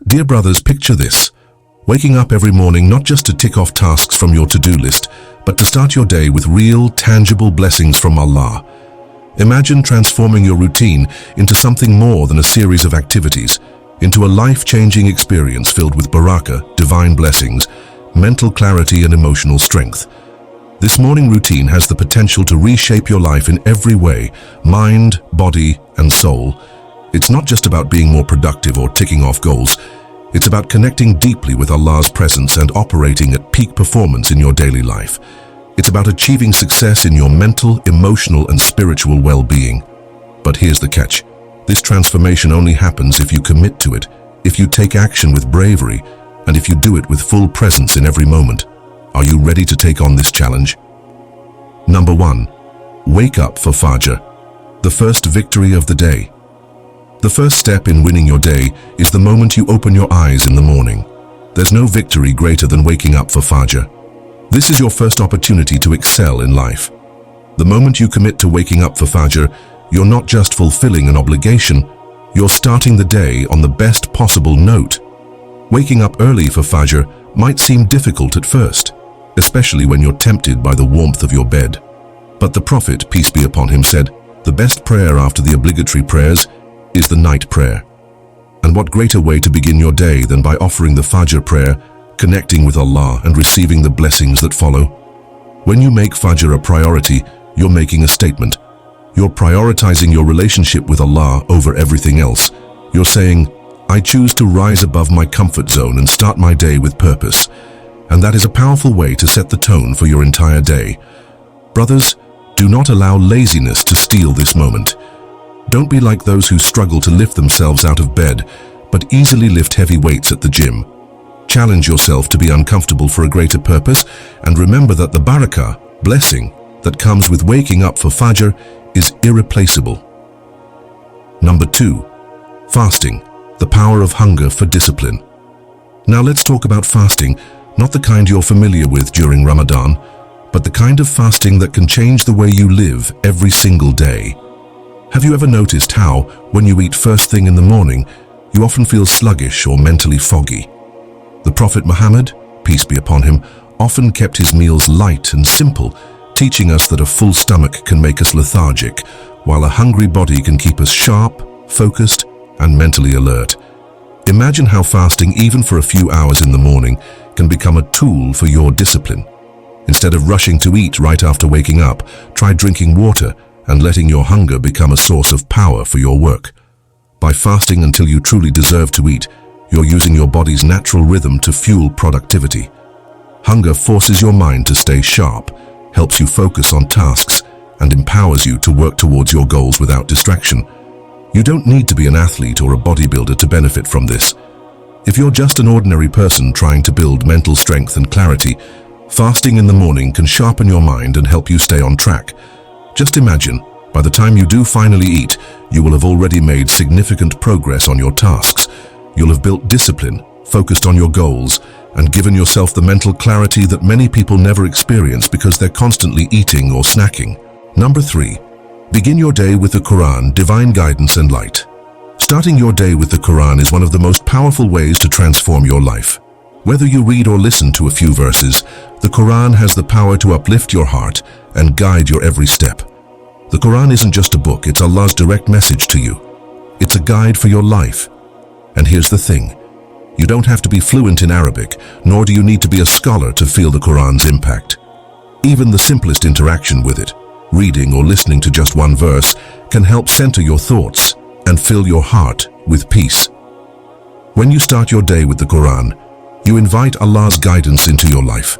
Dear brothers, picture this. Waking up every morning not just to tick off tasks from your to-do list, but to start your day with real, tangible blessings from Allah. Imagine transforming your routine into something more than a series of activities, into a life-changing experience filled with barakah, divine blessings, mental clarity and emotional strength. This morning routine has the potential to reshape your life in every way, mind, body, and soul. It's not just about being more productive or ticking off goals. It's about connecting deeply with Allah's presence and operating at peak performance in your daily life. It's about achieving success in your mental, emotional, and spiritual well-being. But here's the catch. This transformation only happens if you commit to it, if you take action with bravery, and if you do it with full presence in every moment. Are you ready to take on this challenge? Number 1. Wake up for Fajr, the first victory of the day. The first step in winning your day is the moment you open your eyes in the morning. There's no victory greater than waking up for Fajr. This is your first opportunity to excel in life. The moment you commit to waking up for Fajr, you're not just fulfilling an obligation, you're starting the day on the best possible note. Waking up early for Fajr might seem difficult at first, especially when you're tempted by the warmth of your bed. But the Prophet, peace be upon him, said, the best prayer after the obligatory prayers is the night prayer. And what greater way to begin your day than by offering the Fajr prayer, connecting with Allah and receiving the blessings that follow? When you make Fajr a priority, you're making a statement. You're prioritizing your relationship with Allah over everything else. You're saying, I choose to rise above my comfort zone and start my day with purpose. And that is a powerful way to set the tone for your entire day. Brothers, do not allow laziness to steal this moment. Don't be like those who struggle to lift themselves out of bed, but easily lift heavy weights at the gym. Challenge yourself to be uncomfortable for a greater purpose, and remember that the barakah, blessing, that comes with waking up for Fajr is irreplaceable. Number 2. Fasting, the power of hunger for discipline. Now let's talk about fasting, not the kind you're familiar with during Ramadan, but the kind of fasting that can change the way you live every single day. Have you ever noticed how, when you eat first thing in the morning, you often feel sluggish or mentally foggy? The Prophet Muhammad, peace be upon him, often kept his meals light and simple, teaching us that a full stomach can make us lethargic, while a hungry body can keep us sharp, focused, and mentally alert. Imagine how fasting, even for a few hours in the morning, can become a tool for your discipline. Instead of rushing to eat right after waking up, try drinking water and letting your hunger become a source of power for your work. By fasting until you truly deserve to eat, you're using your body's natural rhythm to fuel productivity. Hunger forces your mind to stay sharp, helps you focus on tasks, and empowers you to work towards your goals without distraction. You don't need to be an athlete or a bodybuilder to benefit from this. If you're just an ordinary person trying to build mental strength and clarity, fasting in the morning can sharpen your mind and help you stay on track. Just imagine, by the time you do finally eat, you will have already made significant progress on your tasks. You'll have built discipline, focused on your goals, and given yourself the mental clarity that many people never experience because they're constantly eating or snacking. Number 3. Begin your day with the Quran, divine guidance and light. Starting your day with the Quran is one of the most powerful ways to transform your life. Whether you read or listen to a few verses, the Quran has the power to uplift your heart and guide your every step. The Quran isn't just a book, it's Allah's direct message to you. It's a guide for your life. And here's the thing. You don't have to be fluent in Arabic, nor do you need to be a scholar to feel the Quran's impact. Even the simplest interaction with it, reading or listening to just one verse, can help center your thoughts and fill your heart with peace. When you start your day with the Quran, you invite Allah's guidance into your life.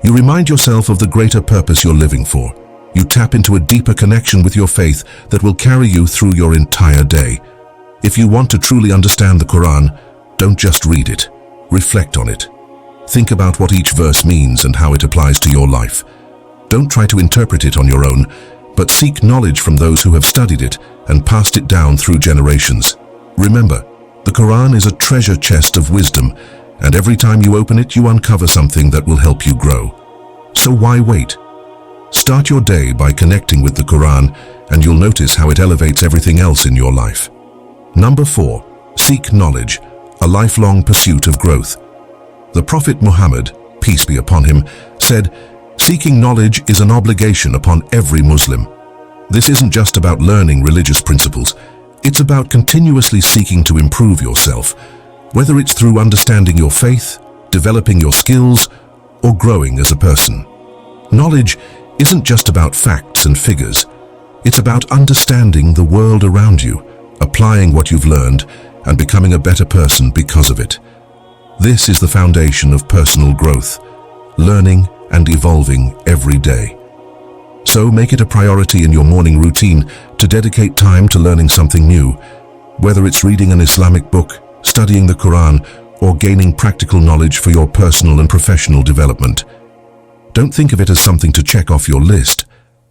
You remind yourself of the greater purpose you're living for. You tap into a deeper connection with your faith that will carry you through your entire day. If you want to truly understand the Quran, don't just read it. Reflect on it. Think about what each verse means and how it applies to your life. Don't try to interpret it on your own, but seek knowledge from those who have studied it and passed it down through generations. Remember, the Quran is a treasure chest of wisdom, and every time you open it, you uncover something that will help you grow. So why wait? Start your day by connecting with the Quran, and you'll notice how it elevates everything else in your life. Number 4. Seek knowledge. a lifelong pursuit of growth. The Prophet Muhammad, peace be upon him, said, "Seeking knowledge is an obligation upon every Muslim." This isn't just about learning religious principles. It's about continuously seeking to improve yourself, whether it's through understanding your faith, developing your skills, or growing as a person. Knowledge isn't just about facts and figures. It's about understanding the world around you, applying what you've learned, and becoming a better person because of it. This is the foundation of personal growth, learning and evolving every day. So make it a priority in your morning routine to dedicate time to learning something new, whether it's reading an Islamic book, studying the Quran, or gaining practical knowledge for your personal and professional development. Don't think of it as something to check off your list.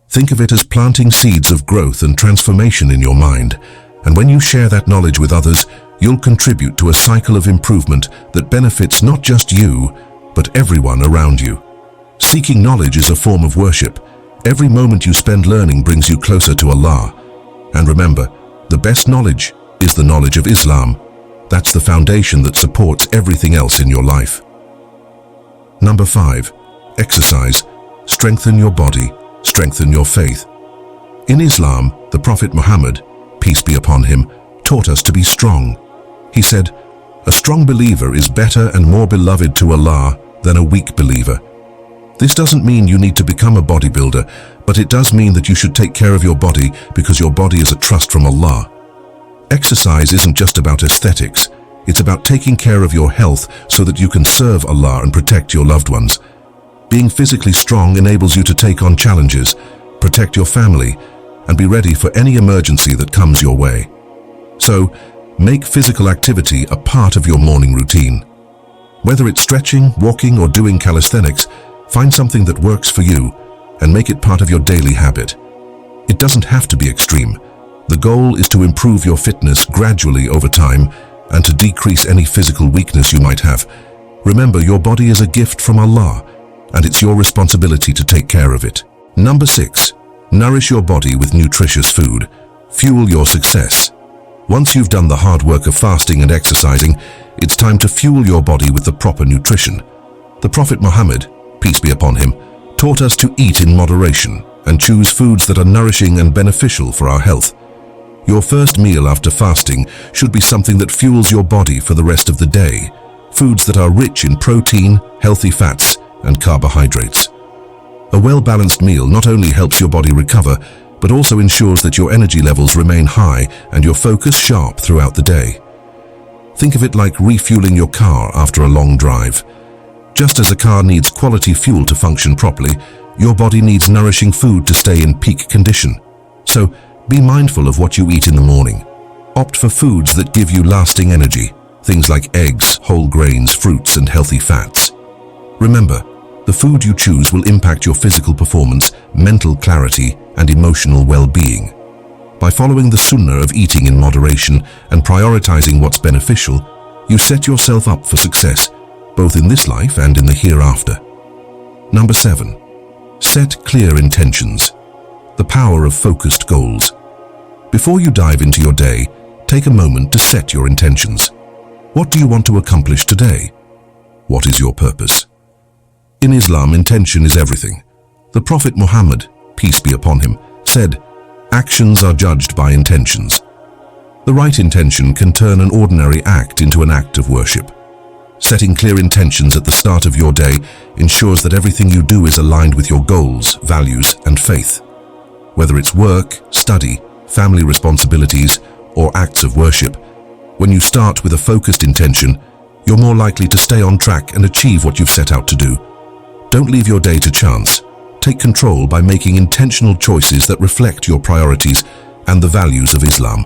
Think of it as planting seeds of growth and transformation in your mind. And when you share that knowledge with others, you'll contribute to a cycle of improvement that benefits not just you, but everyone around you. Seeking knowledge is a form of worship. Every moment you spend learning brings you closer to Allah. And remember, the best knowledge is the knowledge of Islam. That's the foundation that supports everything else in your life. Number 5. Exercise. Strengthen your body, strengthen your faith. In Islam, the Prophet Muhammad, peace be upon him, taught us to be strong. He said, "A strong believer is better and more beloved to Allah than a weak believer." This doesn't mean you need to become a bodybuilder, but it does mean that you should take care of your body because your body is a trust from Allah. Exercise isn't just about aesthetics. It's about taking care of your health so that you can serve Allah and protect your loved ones. Being physically strong enables you to take on challenges, protect your family, and be ready for any emergency that comes your way. So, make physical activity a part of your morning routine. Whether it's stretching, walking, or doing calisthenics, find something that works for you and make it part of your daily habit. It doesn't have to be extreme. The goal is to improve your fitness gradually over time and to decrease any physical weakness you might have. Remember, your body is a gift from Allah, and it's your responsibility to take care of it. Number 6. Nourish your body with nutritious food. Fuel your success. Once you've done the hard work of fasting and exercising, it's time to fuel your body with the proper nutrition. The Prophet Muhammad, peace be upon him, taught us to eat in moderation and choose foods that are nourishing and beneficial for our health. Your first meal after fasting should be something that fuels your body for the rest of the day. Foods that are rich in protein, healthy fats, and carbohydrates. A well-balanced meal not only helps your body recover, but also ensures that your energy levels remain high and your focus sharp throughout the day. Think of it like refueling your car after a long drive. Just as a car needs quality fuel to function properly, your body needs nourishing food to stay in peak condition. So, be mindful of what you eat in the morning. Opt for foods that give you lasting energy, things like eggs, whole grains, fruits, and healthy fats. Remember, the food you choose will impact your physical performance, mental clarity, and emotional well-being. By following the sunnah of eating in moderation and prioritizing what's beneficial, you set yourself up for success, both in this life and in the hereafter. Number 7. Set clear intentions. The power of focused goals. Before you dive into your day, take a moment to set your intentions. What do you want to accomplish today? What is your purpose? In Islam, intention is everything. The Prophet Muhammad, peace be upon him, said, "Actions are judged by intentions." The right intention can turn an ordinary act into an act of worship. Setting clear intentions at the start of your day ensures that everything you do is aligned with your goals, values, and faith. Whether it's work, study, family responsibilities, or acts of worship, when you start with a focused intention, you're more likely to stay on track and achieve what you've set out to do. Don't leave your day to chance. Take control by making intentional choices that reflect your priorities and the values of Islam.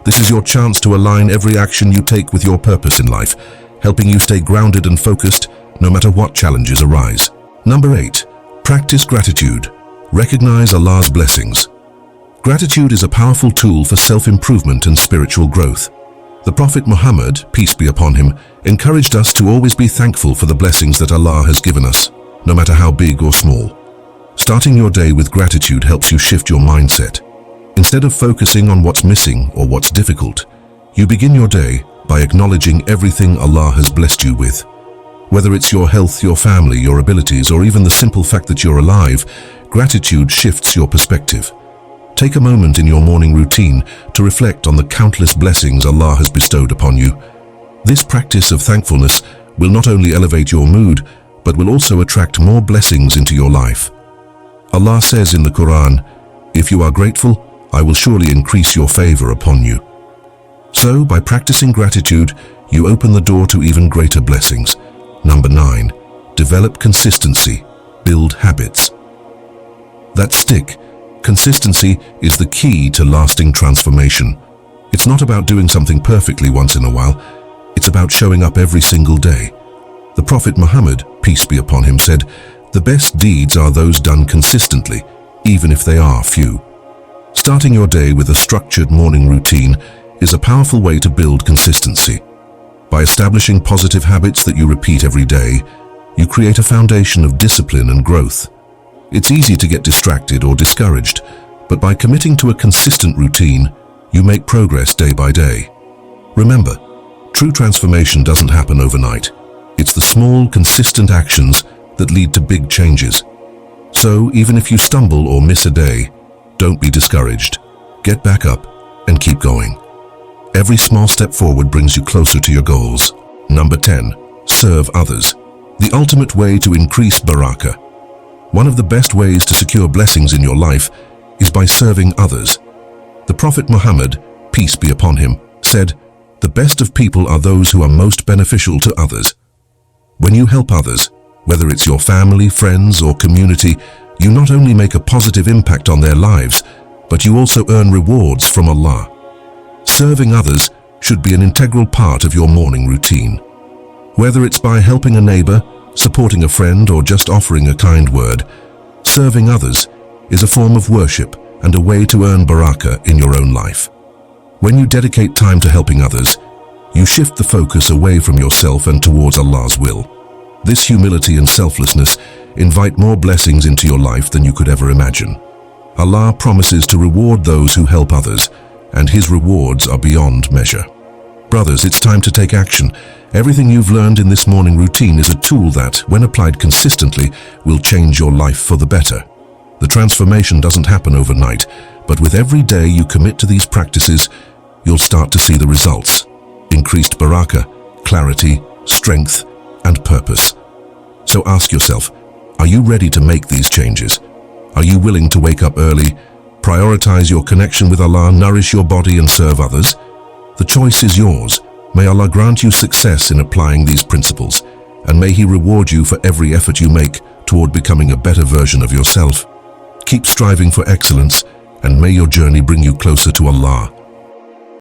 This is your chance to align every action you take with your purpose in life, helping you stay grounded and focused no matter what challenges arise. Number 8. Practice gratitude. Recognize Allah's blessings. Gratitude is a powerful tool for self-improvement and spiritual growth. The Prophet Muhammad, peace be upon him, encouraged us to always be thankful for the blessings that Allah has given us, no matter how big or small. Starting your day with gratitude helps you shift your mindset. Instead of focusing on what's missing or what's difficult, you begin your day by acknowledging everything Allah has blessed you with. Whether it's your health, your family, your abilities, or even the simple fact that you're alive, gratitude shifts your perspective. Take a moment in your morning routine to reflect on the countless blessings Allah has bestowed upon you. This practice of thankfulness will not only elevate your mood, but will also attract more blessings into your life. Allah says in the Quran, "If you are grateful, I will surely increase your favor upon you." So, by practicing gratitude, you open the door to even greater blessings. Number 9. Develop consistency. Build habits that stick. Consistency is the key to lasting transformation. It's not about doing something perfectly once in a while. It's about showing up every single day. The Prophet Muhammad, peace be upon him, said, "The best deeds are those done consistently, even if they are few." Starting your day with a structured morning routine is a powerful way to build consistency. By establishing positive habits that you repeat every day, you create a foundation of discipline and growth. It's easy to get distracted or discouraged, but by committing to a consistent routine, you make progress day by day. Remember, true transformation doesn't happen overnight. It's the small, consistent actions that lead to big changes. So, even if you stumble or miss a day, don't be discouraged. Get back up and keep going. Every small step forward brings you closer to your goals. Number 10. Serve others. The ultimate way to increase barakah. One of the best ways to secure blessings in your life is by serving others. The Prophet Muhammad, peace be upon him, said, "The best of people are those who are most beneficial to others." When you help others, whether it's your family, friends, or community, you not only make a positive impact on their lives, but you also earn rewards from Allah. Serving others should be an integral part of your morning routine. Whether it's by helping a neighbor, supporting a friend, or just offering a kind word, serving others is a form of worship and a way to earn barakah in your own life. When you dedicate time to helping others, you shift the focus away from yourself and towards Allah's will. This humility and selflessness invite more blessings into your life than you could ever imagine. Allah promises to reward those who help others, and His rewards are beyond measure. Brothers, it's time to take action. Everything you've learned in this morning routine is a tool that, when applied consistently, will change your life for the better. The transformation doesn't happen overnight, but with every day you commit to these practices, you'll start to see the results. Increased barakah, clarity, strength, and purpose. So ask yourself, are you ready to make these changes? Are you willing to wake up early, prioritize your connection with Allah, nourish your body, and serve others? The choice is yours. May Allah grant you success in applying these principles, and may He reward you for every effort you make toward becoming a better version of yourself. Keep striving for excellence, and may your journey bring you closer to Allah.